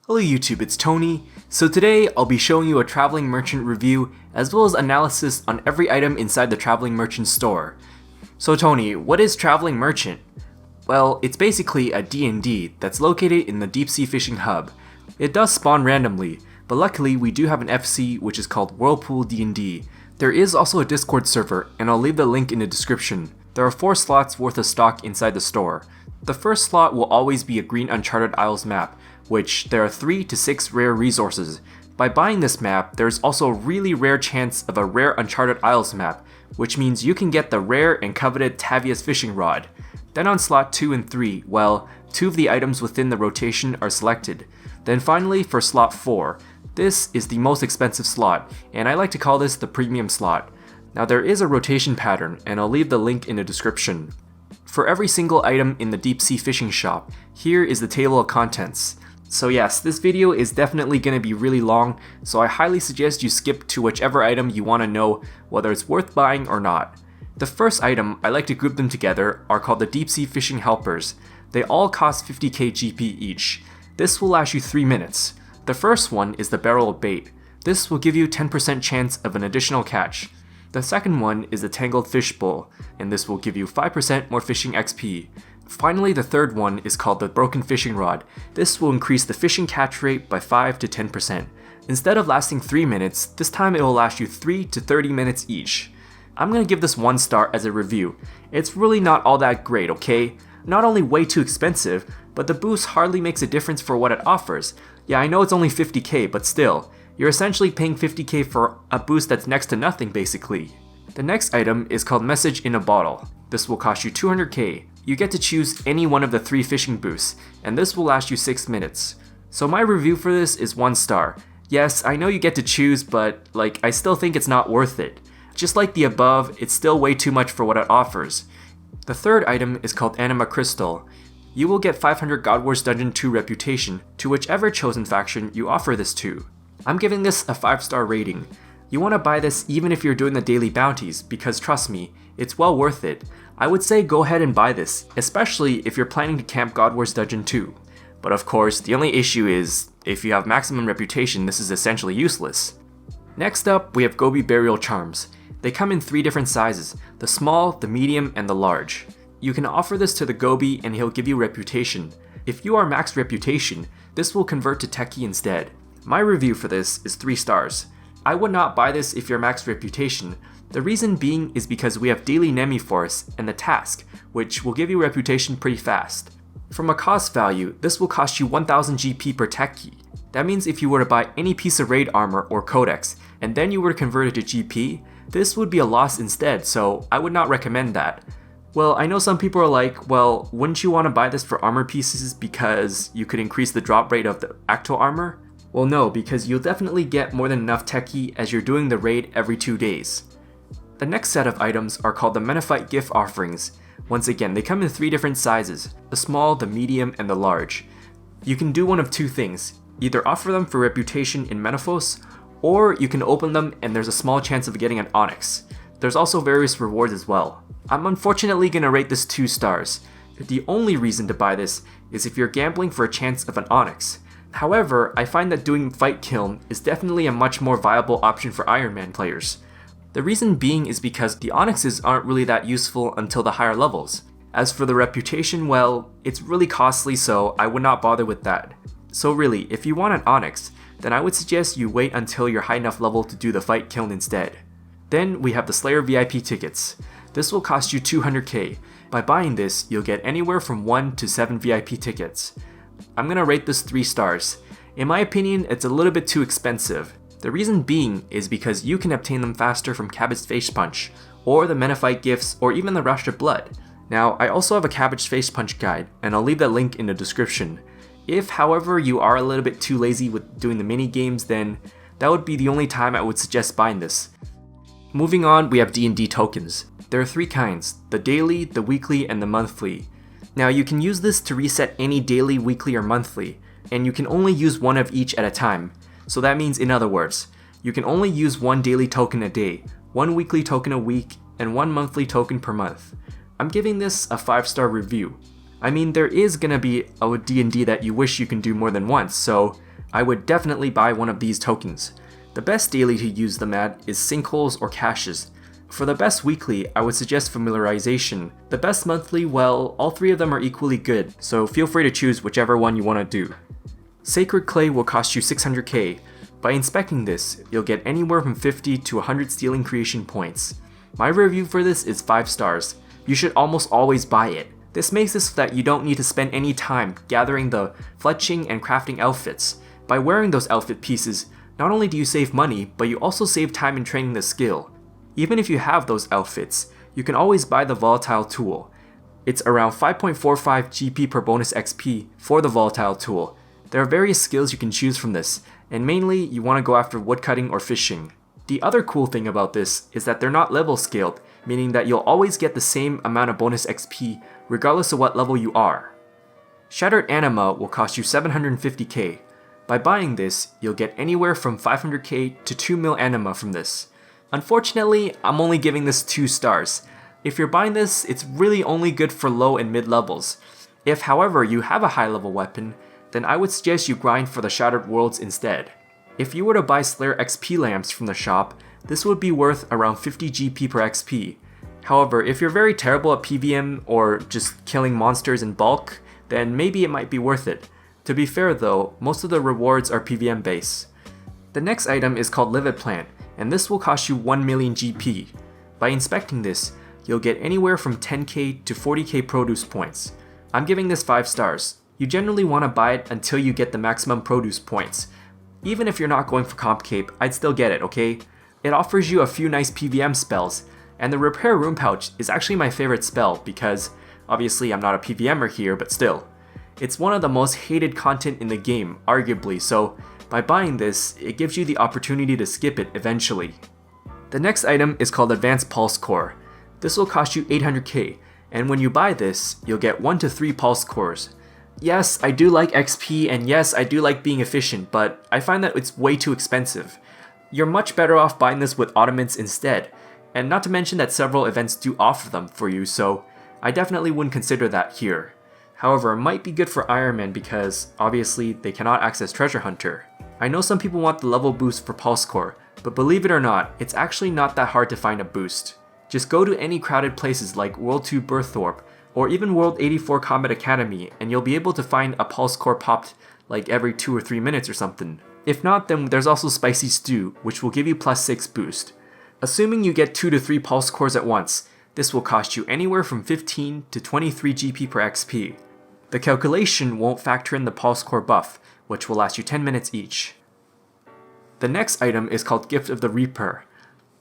Hello YouTube, it's Tony. So today I'll be showing you a Traveling Merchant review as well as analysis on every item inside the Traveling Merchant store. So Tony, what is Traveling Merchant? Well, it's basically a D&D that's located in the deep sea fishing hub. It does spawn randomly, but luckily we do have an FC which is called Whirlpool D&D. There is also a Discord server and I'll leave the link in the description. There are 4 slots worth of stock inside the store. The first slot will always be a green Uncharted Isles map, which there are 3 to 6 rare resources. By buying this map, there's also a really rare chance of a rare Uncharted Isles map, which means you can get the rare and coveted Tavia's fishing rod. Then on slot 2 and 3, well, 2 of the items within the rotation are selected. Then finally for slot 4, this is the most expensive slot, and I like to call this the premium slot. Now there is a rotation pattern, and I'll leave the link in the description. For every single item in the deep sea fishing shop, here is the table of contents. So yes, this video is definitely going to be really long, so I highly suggest you skip to whichever item you want to know whether it's worth buying or not. The first item, I like to group them together, are called the Deep Sea Fishing Helpers. They all cost 50k GP each. This will last you 3 minutes. The first one is the Barrel of Bait. This will give you 10% chance of an additional catch. The second one is the Tangled Fish Bowl, and this will give you 5% more fishing XP. Finally, the third one is called the Broken Fishing Rod. This will increase the fishing catch rate by 5 to 10%. Instead of lasting 3 minutes, this time it will last you 3 to 30 minutes each. I'm gonna give this 1 star as a review. It's really not all that great, okay? Not only way too expensive, but the boost hardly makes a difference for what it offers. Yeah, I know it's only 50k, but still. You're essentially paying 50k for a boost that's next to nothing basically. The next item is called Message in a Bottle. This will cost you 200k. You get to choose any one of the 3 fishing boosts, and this will last you 6 minutes. So my review for this is 1 star. Yes, I know you get to choose, but I still think it's not worth it. Just like the above, it's still way too much for what it offers. The third item is called Anima Crystal. You will get 500 God Wars Dungeon 2 reputation to whichever chosen faction you offer this to. I'm giving this a 5-star rating. You want to buy this even if you're doing the daily bounties, because trust me, it's well worth it. I would say go ahead and buy this, especially if you're planning to camp God Wars Dungeon 2. But of course, the only issue is, if you have maximum reputation, this is essentially useless. Next up, we have Goebie Burial Charms. They come in 3 different sizes, the small, the medium, and the large. You can offer this to the Goebie and he'll give you reputation. If you are maxed reputation, this will convert to Techie instead. My review for this is 3 stars. I would not buy this if you're maxed reputation. The reason being is because we have daily Nemi Force and the task, which will give you reputation pretty fast. From a cost value, this will cost you 1000 GP per Techie. That means if you were to buy any piece of raid armor or codex, and then you were to convert it to GP, this would be a loss instead, so I would not recommend that. Well, I know some people are like, well, wouldn't you want to buy this for armor pieces because you could increase the drop rate of the actual armor? Well no, because you'll definitely get more than enough Techie as you're doing the raid every 2 days. The next set of items are called the Menaphite gift offerings. Once again, they come in 3 different sizes, the small, the medium, and the large. You can do one of 2 things, either offer them for reputation in Menaphos, or you can open them and there's a small chance of getting an Onyx. There's also various rewards as well. I'm unfortunately gonna rate this 2 stars. The only reason to buy this is if you're gambling for a chance of an Onyx. However, I find that doing Fight Kiln is definitely a much more viable option for Iron Man players. The reason being is because the Onyxes aren't really that useful until the higher levels. As for the reputation, well, it's really costly, so I would not bother with that. So really, if you want an Onyx, then I would suggest you wait until you're high enough level to do the Fight Kiln instead. Then we have the Slayer VIP tickets. This will cost you 200k. By buying this, you'll get anywhere from 1 to 7 VIP tickets. I'm gonna rate this 3 stars. In my opinion, it's a little bit too expensive. The reason being is because you can obtain them faster from Cabbage Face Punch, or the Menaphite gifts, or even the Rush of Blood. Now, I also have a Cabbage Face Punch guide, and I'll leave that link in the description. If, however, you are a little bit too lazy with doing the mini games, then that would be the only time I would suggest buying this. Moving on, we have D&D Tokens. There are 3 kinds, the daily, the weekly, and the monthly. Now you can use this to reset any daily, weekly, or monthly, and you can only use 1 of each at a time. So that means, in other words, you can only use 1 daily token a day, 1 weekly token a week, and 1 monthly token per month. I'm giving this a 5-star review. I mean, there is gonna be a D&D that you wish you can do more than once, so I would definitely buy one of these tokens. The best daily to use them at is sinkholes or caches. For the best weekly, I would suggest familiarization. The best monthly, well, all three of them are equally good, so feel free to choose whichever one you want to do. Sacred Clay will cost you 600k. By inspecting this, you'll get anywhere from 50 to 100 stealing creation points. My review for this is 5 stars. You should almost always buy it. This makes it so that you don't need to spend any time gathering the fletching and crafting outfits. By wearing those outfit pieces, not only do you save money, but you also save time in training the skill. Even if you have those outfits, you can always buy the Volatile tool. It's around 5.45 GP per bonus XP for the Volatile tool. There are various skills you can choose from this, and mainly you want to go after woodcutting or fishing. The other cool thing about this is that they're not level scaled, meaning that you'll always get the same amount of bonus XP regardless of what level you are. Shattered Anima will cost you 750k. By buying this, you'll get anywhere from 500k to 2 mil Anima from this. Unfortunately, I'm only giving this 2 stars. If you're buying this, it's really only good for low and mid levels. If however you have a high level weapon, then I would suggest you grind for the Shattered Worlds instead. If you were to buy Slayer XP lamps from the shop, this would be worth around 50 GP per XP. However, if you're very terrible at PVM or just killing monsters in bulk, then maybe it might be worth it. To be fair though, most of the rewards are PVM based. The next item is called Livid Plant, and this will cost you 1 million GP. By inspecting this, you'll get anywhere from 10k to 40k produce points. I'm giving this 5 stars. You generally want to buy it until you get the maximum produce points. Even if you're not going for Comp Cape, I'd still get it, okay? It offers you a few nice PVM spells, and the Repair Rune Pouch is actually my favorite spell because, obviously I'm not a PVMer here, but still. It's one of the most hated content in the game, arguably, so by buying this, it gives you the opportunity to skip it eventually. The next item is called Advanced Pulse Core. This will cost you 800k, and when you buy this, you'll get 1 to 3 Pulse Cores. Yes, I do like XP, and yes, I do like being efficient, but I find that it's way too expensive. You're much better off buying this with Ottomans instead, and not to mention that several events do offer them for you, so I definitely wouldn't consider that here. However, it might be good for Iron Man because, obviously, they cannot access Treasure Hunter. I know some people want the level boost for Pulse Core, but believe it or not, it's actually not that hard to find a boost. Just go to any crowded places like World 2 Birththorpe, or even World 84 Combat Academy, and you'll be able to find a Pulse Core popped like every 2 or 3 minutes or something. If not, then there's also Spicy Stew, which will give you +6 boost. Assuming you get 2 to 3 Pulse Cores at once, this will cost you anywhere from 15 to 23 GP per XP. The calculation won't factor in the Pulse Core buff, which will last you 10 minutes each. The next item is called Gift of the Reaper.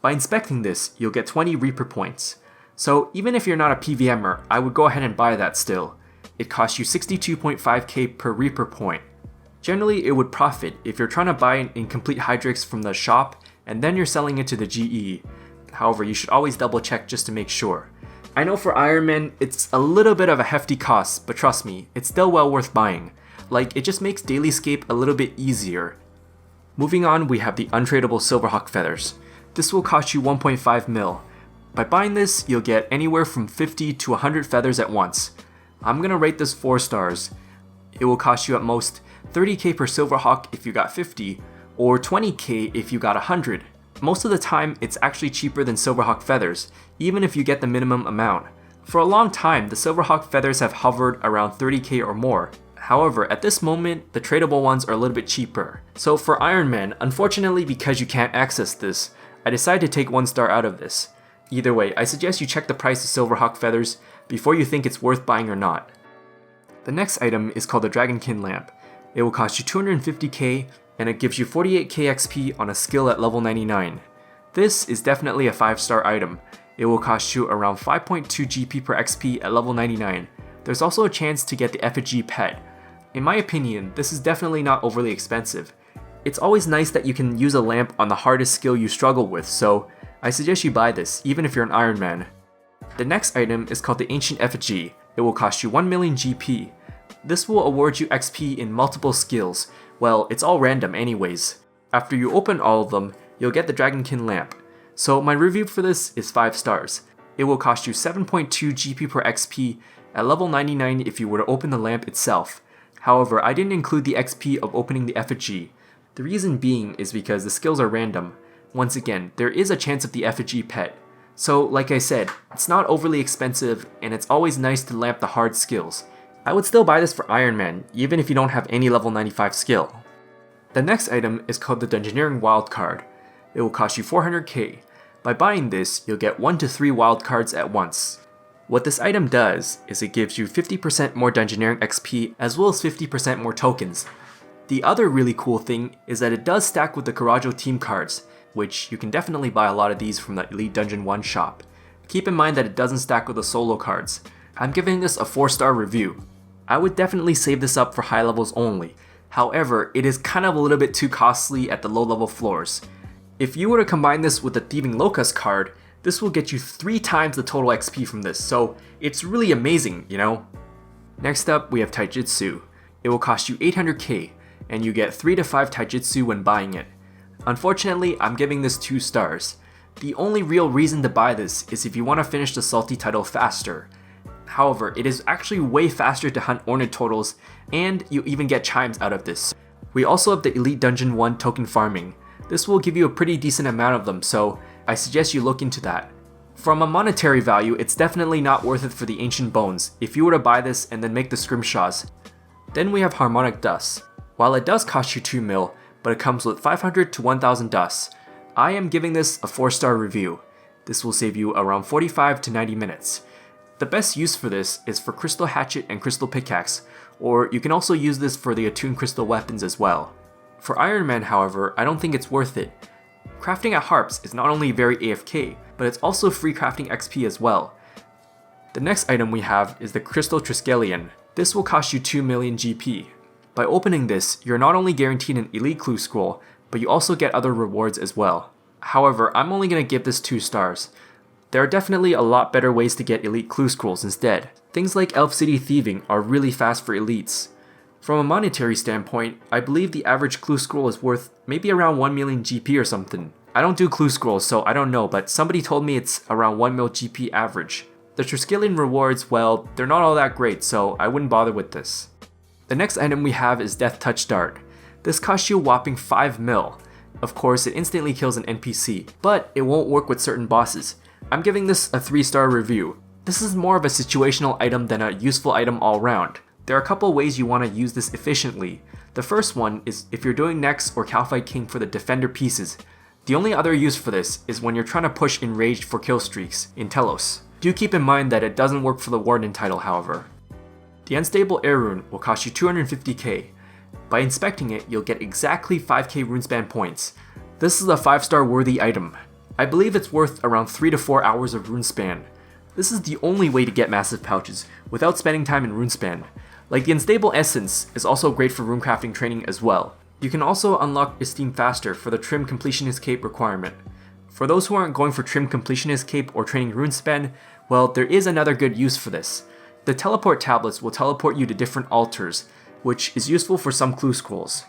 By inspecting this, you'll get 20 Reaper points. So even if you're not a PVMer, I would go ahead and buy that still. It costs you 62.5k per Reaper point. Generally, it would profit if you're trying to buy an incomplete Hydrix from the shop and then you're selling it to the GE. However, you should always double check just to make sure. I know for Iron Man, it's a little bit of a hefty cost, but trust me, it's still well worth buying. Like, it just makes Dailyscape a little bit easier. Moving on, we have the untradeable Silverhawk feathers. This will cost you 1.5 mil. By buying this, you'll get anywhere from 50 to 100 feathers at once. I'm gonna rate this 4 stars. It will cost you at most 30k per Silverhawk if you got 50, or 20k if you got 100. Most of the time, it's actually cheaper than Silverhawk feathers, even if you get the minimum amount. For a long time, the Silverhawk feathers have hovered around 30k or more. However, at this moment, the tradable ones are a little bit cheaper. So for Iron Man, unfortunately because you can't access this, I decided to take 1 star out of this. Either way, I suggest you check the price of Silverhawk feathers before you think it's worth buying or not. The next item is called the Dragonkin Lamp. It will cost you 250k, and it gives you 48k XP on a skill at level 99. This is definitely a 5-star item. It will cost you around 5.2 GP per XP at level 99. There's also a chance to get the Effigy pet. In my opinion, this is definitely not overly expensive. It's always nice that you can use a lamp on the hardest skill you struggle with, so I suggest you buy this, even if you're an Iron Man. The next item is called the Ancient Effigy. It will cost you 1 million GP. This will award you XP in multiple skills. Well, it's all random anyways. After you open all of them, you'll get the Dragonkin Lamp. So my review for this is 5 stars. It will cost you 7.2 GP per XP at level 99 if you were to open the lamp itself. However, I didn't include the XP of opening the Effigy. The reason being is because the skills are random. Once again, there is a chance of the Effigy pet. So, like I said, it's not overly expensive, and it's always nice to lamp the hard skills. I would still buy this for Iron Man, even if you don't have any level 95 skill. The next item is called the Dungeoneering Wildcard. It will cost you 400k. By buying this, you'll get 1 to 3 wildcards at once. What this item does is it gives you 50% more Dungeoneering XP as well as 50% more tokens. The other really cool thing is that it does stack with the Karajo team cards, which you can definitely buy a lot of these from the Elite Dungeon 1 shop. Keep in mind that it doesn't stack with the solo cards. I'm giving this a 4-star review. I would definitely save this up for high levels only. However, it is kind of a little bit too costly at the low level floors. If you were to combine this with the Thieving Locust card, this will get you 3 times the total XP from this, so it's really amazing, you know? Next up, we have Taijitsu. It will cost you 800k, and you get 3 to 5 Taijitsu when buying it. Unfortunately, I'm giving this 2 stars. The only real reason to buy this is if you want to finish the Salty title faster. However, it is actually way faster to hunt Ornid totals, and you even get chimes out of this. We also have the Elite Dungeon 1 token farming. This will give you a pretty decent amount of them, so I suggest you look into that. From a monetary value, it's definitely not worth it for the Ancient Bones if you were to buy this and then make the Scrimshaws. Then we have Harmonic Dust. While it does cost you 2 mil, but it comes with 500 to 1000 dusts. I am giving this a 4-star review. This will save you around 45 to 90 minutes. The best use for this is for Crystal Hatchet and Crystal Pickaxe, or you can also use this for the attuned crystal weapons as well. For Iron Man, however, I don't think it's worth it. Crafting at Harps is not only very AFK, but it's also free crafting XP as well. The next item we have is the Crystal Triskelion. This will cost you 2 million GP. By opening this, you're not only guaranteed an Elite Clue Scroll, but you also get other rewards as well. However, I'm only going to give this 2 stars. There are definitely a lot better ways to get Elite Clue Scrolls instead. Things like Elf City Thieving are really fast for elites. From a monetary standpoint, I believe the average Clue Scroll is worth maybe around 1 million GP or something. I don't do Clue Scrolls, so I don't know, but somebody told me it's around 1 mil GP average. The Triskelion rewards, well, they're not all that great, so I wouldn't bother with this. The next item we have is Deathtouch Dart. This costs you a whopping 5 mil. Of course, it instantly kills an NPC, but it won't work with certain bosses. I'm giving this a 3-star review. This is more of a situational item than a useful item all around. There are a couple ways you want to use this efficiently. The first one is if you're doing Nex or Kalphite King for the defender pieces. The only other use for this is when you're trying to push Enraged for kill streaks in Telos. Do keep in mind that it doesn't work for the Warden title, however. The Unstable Air Rune will cost you 250k. By inspecting it, you'll get exactly 5k Runespan points. This is a 5-star worthy item. I believe it's worth around 3 to 4 hours of Runespan. This is the only way to get massive pouches without spending time in Runespan. Like the Unstable Essence is also great for runecrafting training as well. You can also unlock Esteem faster for the Trim Completionist Cape requirement. For those who aren't going for Trim Completionist Cape or training Runespan, well, there is another good use for this. The teleport tablets will teleport you to different altars, which is useful for some clue scrolls.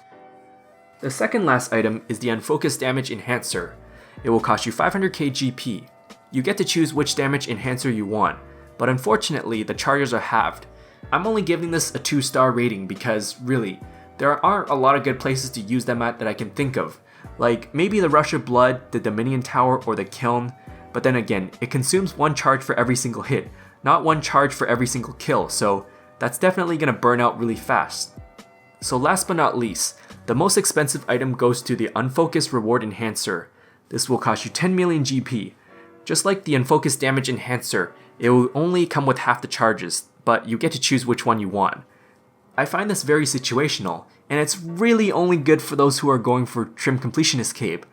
The second last item is the Unfocused Damage Enhancer. It will cost you 500k GP. You get to choose which damage enhancer you want, but unfortunately the charges are halved. I'm only giving this a 2-star rating because, really, there aren't a lot of good places to use them at that I can think of. Like, maybe the Rush of Blood, the Dominion Tower, or the Kiln, but then again, it consumes 1 charge for every single hit, not 1 charge for every single kill, so that's definitely gonna burn out really fast. So last but not least, the most expensive item goes to the Unfocused Reward Enhancer. This will cost you 10 million GP. Just like the Unfocused Damage Enhancer, it will only come with half the charges, but you get to choose which one you want. I find this very situational, and it's really only good for those who are going for Trim Completionist Cape.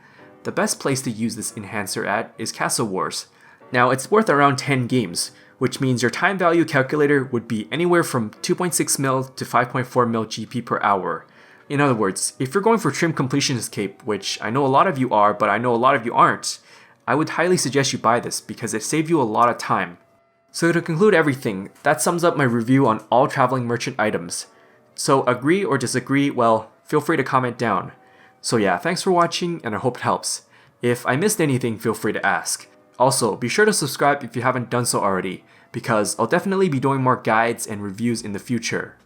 The best place to use this enhancer at is Castle Wars. Now it's worth around 10 games, which means your time value calculator would be anywhere from 2.6 mil to 5.4 mil GP per hour. In other words, if you're going for Trim Completionist Cape, which I know a lot of you are, but I know a lot of you aren't, I would highly suggest you buy this because it saves you a lot of time. So to conclude everything, that sums up my review on all Traveling Merchant items. So agree or disagree, well, feel free to comment down. So yeah, thanks for watching and I hope it helps. If I missed anything, feel free to ask. Also, be sure to subscribe if you haven't done so already, because I'll definitely be doing more guides and reviews in the future.